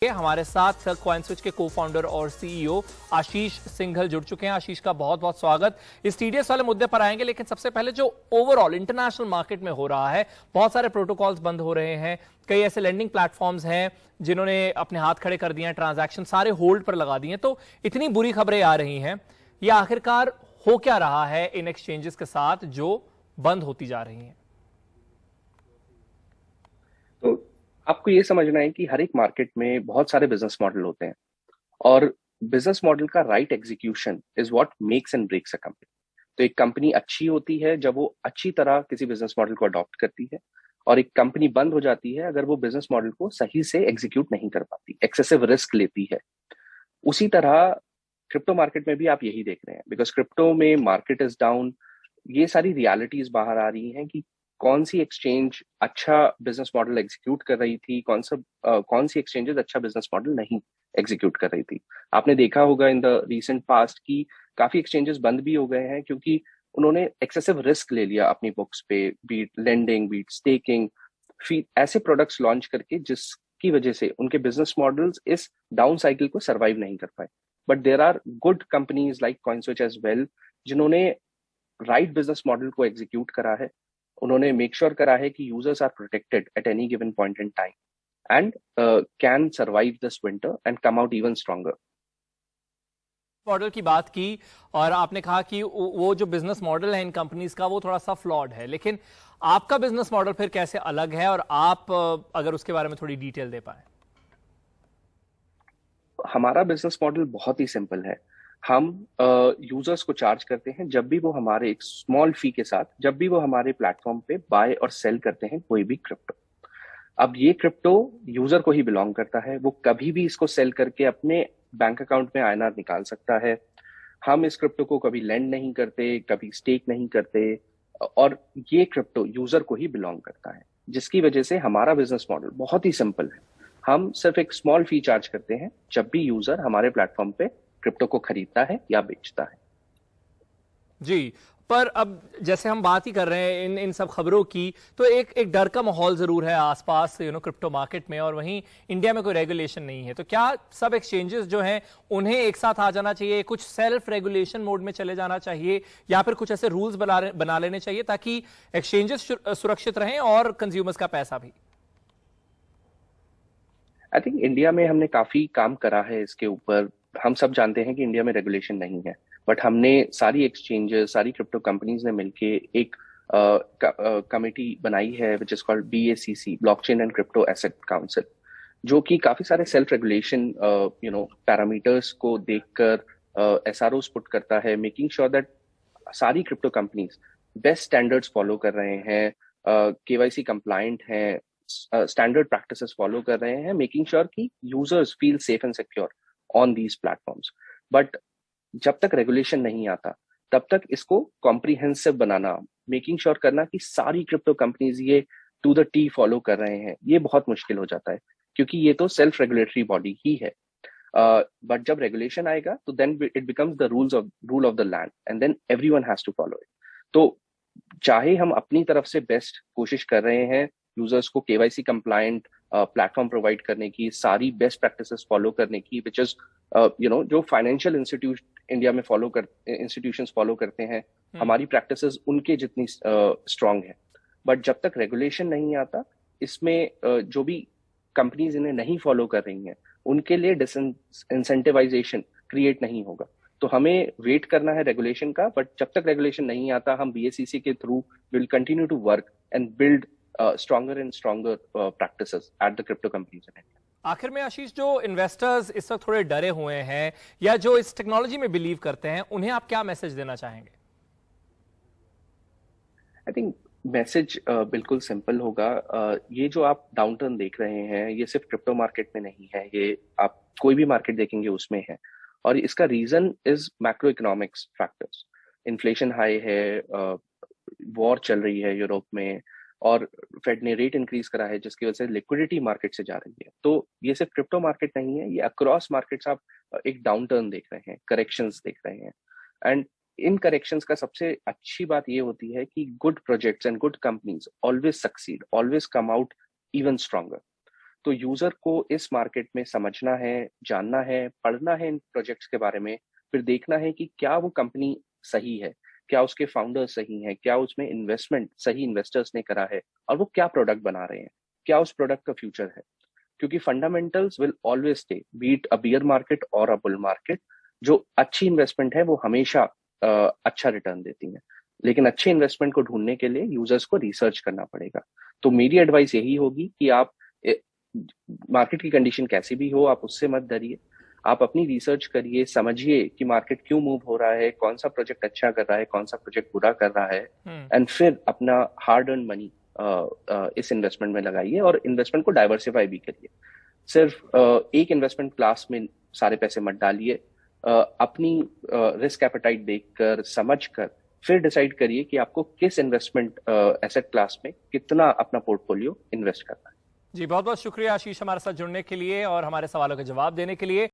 हमारे साथ कॉइनस्विच के को-फाउंडर और सीईओ आशीष सिंघल जुड़ चुके हैं। आशीष का बहुत बहुत स्वागत। इस टीडीएस वाले मुद्दे पर आएंगे, लेकिन सबसे पहले जो ओवरऑल इंटरनेशनल मार्केट में हो रहा है, बहुत सारे प्रोटोकॉल्स बंद हो रहे हैं, कई ऐसे लेंडिंग प्लेटफॉर्म्स हैं जिन्होंने अपने हाथ खड़े कर दिए हैं, ट्रांजैक्शन सारे होल्ड पर लगा दिए हैं। तो इतनी बुरी खबरें आ रही हैं, ये आखिरकार हो क्या रहा है इन एक्सचेंजेस के साथ जो बंद होती जा रही हैं? तो आपको ये समझना है कि हर एक मार्केट में बहुत सारे बिजनेस मॉडल होते हैं और बिजनेस मॉडल का right execution is what makes and breaks a company. तो एक कंपनी अच्छी होती है जब वो अच्छी तरह किसी बिजनेस मॉडल को अडॉप्ट करती है, और एक कंपनी बंद हो जाती है अगर वो बिजनेस मॉडल को सही से एग्जीक्यूट नहीं कर पाती, एक्सेसिव रिस्क लेती है। उसी तरह क्रिप्टो मार्केट में भी आप यही देख रहे हैं, बिकॉज क्रिप्टो में मार्केट इज डाउन। ये सारी रियलिटीज बाहर आ रही हैं कि कौन सी एक्सचेंज अच्छा बिजनेस मॉडल एग्जीक्यूट कर रही थी, कौन सी एक्सचेंजेस अच्छा बिजनेस मॉडल नहीं एग्जीक्यूट कर रही थी। आपने देखा होगा इन द रीसेंट पास्ट की काफी एक्सचेंजेस बंद भी हो गए हैं क्योंकि उन्होंने एक्सेसिव रिस्क ले लिया अपनी बुक्स पे, बीट लेंडिंग, बीट स्टेकिंग, ऐसे प्रोडक्ट्स लॉन्च करके जिसकी वजह से उनके बिजनेस मॉडल्स इस डाउन साइकिल को सर्वाइव नहीं कर पाए। But there are good companies like CoinSwitch as well, जिन्होंने राइट बिजनेस मॉडल को एग्जीक्यूट करा है। उन्होंने मेक श्योर करा है कि users are protected at any given point in time and can survive this winter and come out even stronger. Model की बात की और आपने कहा कि वो जो बिजनेस मॉडल है इन कंपनीज का वो थोड़ा सा फ्लॉड है, लेकिन आपका बिजनेस मॉडल फिर कैसे अलग है, और आप अगर उसके बारे में थोड़ी डिटेल दे पाए। हमारा बिजनेस मॉडल बहुत ही सिंपल है। हम यूजर्स को चार्ज करते हैं जब भी वो हमारे एक स्मॉल फी के साथ, जब भी वो हमारे प्लेटफॉर्म पे बाय और सेल करते हैं कोई भी क्रिप्टो। अब ये क्रिप्टो यूजर को ही बिलोंग करता है, वो कभी भी इसको सेल करके अपने बैंक अकाउंट में आईएनआर निकाल सकता है। हम इस क्रिप्टो को कभी लेंड नहीं करते, कभी स्टेक नहीं करते, और ये क्रिप्टो यूजर को ही बिलोंग करता है, जिसकी वजह से हमारा बिजनेस मॉडल बहुत ही सिंपल है। हम सिर्फ एक स्मॉल फी चार्ज करते हैं जब भी यूजर हमारे प्लेटफॉर्म पे क्रिप्टो को खरीदता है या बेचता है। जी, पर अब जैसे हम बात ही कर रहे हैं इन सब खबरों की, तो एक डर का माहौल जरूर है आसपास क्रिप्टो मार्केट में, और वहीं इंडिया में कोई रेगुलेशन नहीं है। तो क्या सब एक्सचेंजेस जो हैं उन्हें एक साथ आ जाना चाहिए, कुछ सेल्फ रेगुलेशन मोड में चले जाना चाहिए, या फिर कुछ ऐसे रूल्स बना लेने चाहिए ताकि एक्सचेंजेस सुरक्षित रहें और कंज्यूमर्स का पैसा भी? आई थिंक इंडिया में हमने काफी काम करा है इसके ऊपर। हम सब जानते हैं कि इंडिया में रेगुलेशन नहीं है, बट हमने सारी एक्सचेंजेस, सारी क्रिप्टो कंपनीज ने मिलके एक कमेटी बनाई है which is called BACC, blockchain and crypto asset council, जो कि काफी सारे सेल्फ रेगुलेशन पैरामीटर्स को देखकर SROs पुट करता है, मेकिंग श्योर दैट सारी crypto companies best standards follow कर रहे हैं, KYC कंप्लायंट हैं, स्टैंडर्ड प्रैक्टिसेस फॉलो कर रहे हैं, मेकिंग श्योर कि users feel safe and secure on these platforms. But जब तक रेगुलेशन नहीं आता तब तक इसको कॉम्प्रिहेंसिव बनाना, मेकिंग श्योर करना कि सारी क्रिप्टो कंपनीज ये टू द टी फॉलो कर रहे हैं, ये बहुत मुश्किल हो जाता है, क्योंकि ये तो सेल्फ रेगुलेटरी बॉडी ही है। बट जब रेगुलेशन आएगा तो then it becomes the rule of the land and then everyone has to follow it. तो चाहे हम अपनी तरफ से बेस्ट कोशिश कर रहे हैं यूजर्स को KYC कंप्लायंट प्लेटफॉर्म प्रोवाइड करने की, सारी बेस्ट प्रैक्टिसेस फॉलो करने की, विच इज जो फाइनेंशियल इंडिया में इंस्टीट्यूशंस फॉलो करते हैं, हमारी प्रैक्टिसेस उनके जितनी स्ट्रांग है। बट जब तक रेगुलेशन नहीं आता, इसमें जो भी कंपनीज इन्हें नहीं फॉलो कर रही हैं उनके लिए इंसेंटिवाइजेशन क्रिएट नहीं होगा। तो हमें वेट करना है रेगुलेशन का, बट जब तक रेगुलेशन नहीं आता हम BACC के through will continue to work and build stronger and stronger practices at the crypto companies in India. आखिर में आशीष, जो इन्वेस्टर्स इस वक्त थोड़े डरे हुए हैं या जो इस टेक्नोलॉजी में बिलीव करते हैं, उन्हें आप क्या मैसेज देना चाहेंगे? आई थिंक मैसेज बिल्कुल सिंपल होगा। ये जो आप डाउन टर्न देख रहे हैं ये सिर्फ क्रिप्टो मार्केट में नहीं है, ये आप कोई भी मार्केट देखेंगे उसमें है, और इसका reason is macro economics factors. Inflation high है, वॉर चल रही है यूरोप में, और फेड ने रेट इंक्रीज करा है जिसकी वजह से लिक्विडिटी मार्केट से जा रही है। तो ये सिर्फ क्रिप्टो मार्केट नहीं है, ये अक्रॉस मार्केट्स आप एक डाउन टर्न देख रहे हैं, करेक्शंस देख रहे हैं। एंड इन करेक्शंस का सबसे अच्छी बात ये होती है कि good projects and good companies always succeed, always come out even stronger. तो यूजर को इस मार्केट में समझना है, जानना है, पढ़ना है इन प्रोजेक्ट्स के बारे में, फिर देखना है कि क्या वो कंपनी सही है, क्या उसके फाउंडर सही हैं, क्या उसमें इन्वेस्टमेंट सही इन्वेस्टर्स ने करा है, और वो क्या प्रोडक्ट बना रहे हैं, क्या उस प्रोडक्ट का फ्यूचर है। क्योंकि fundamentals will always stay, B it a beer market और अ बुल मार्केट। जो अच्छी इन्वेस्टमेंट है वो हमेशा अच्छा रिटर्न देती है, लेकिन अच्छे इन्वेस्टमेंट को ढूंढने के लिए यूजर्स को रिसर्च करना पड़ेगा। तो मेरी एडवाइस यही होगी कि आप मार्केट की कंडीशन कैसी भी हो, आप उससे मत डरिए, आप अपनी रिसर्च करिए, समझिए कि मार्केट क्यों मूव हो रहा है, कौन सा प्रोजेक्ट अच्छा कर रहा है, कौन सा प्रोजेक्ट बुरा कर रहा है, एंड फिर अपना हार्ड अर्न मनी इस इन्वेस्टमेंट में लगाइए और इन्वेस्टमेंट को डाइवर्सिफाई भी करिए। सिर्फ एक इन्वेस्टमेंट क्लास में सारे पैसे मत डालिए। अपनी रिस्क एपेटाइट देखकर, समझकर, फिर डिसाइड करिए कि आपको किस इन्वेस्टमेंट एसेट क्लास में कितना अपना पोर्टफोलियो इन्वेस्ट करना है। जी बहुत बहुत शुक्रिया आशीष हमारे साथ जुड़ने के लिए और हमारे सवालों के जवाब देने के लिए।